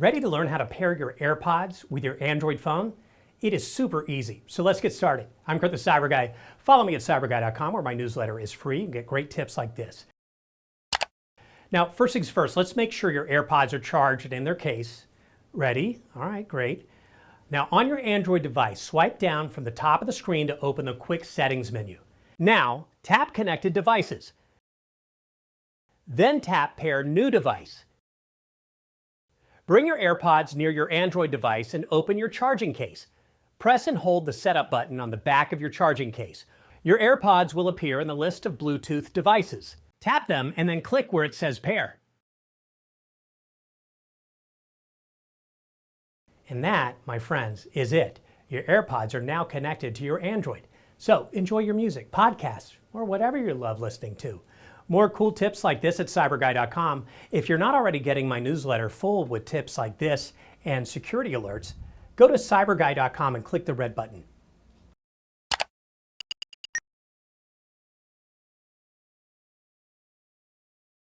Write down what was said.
Ready to learn how to pair your AirPods with your Android phone? It is super easy. So let's get started. I'm Kurt the Cyber Guy. Follow me at cyberguy.com where my newsletter is free. You can get great tips like this. Now, first things first, let's make sure your AirPods are charged and in their case. Ready? All right, great. Now, on your Android device, swipe down from the top of the screen to open the quick settings menu. Now, tap Connected Devices. Then tap Pair New Device. Bring your AirPods near your Android device and open your charging case. Press and hold the setup button on the back of your charging case. Your AirPods will appear in the list of Bluetooth devices. Tap them and then click where it says Pair. And that, my friends, is it. Your AirPods are now connected to your Android. So enjoy your music, podcasts, or whatever you love listening to. More cool tips like this at cyberguy.com. If you're not already getting my newsletter full with tips like this and security alerts, go to cyberguy.com and click the red button.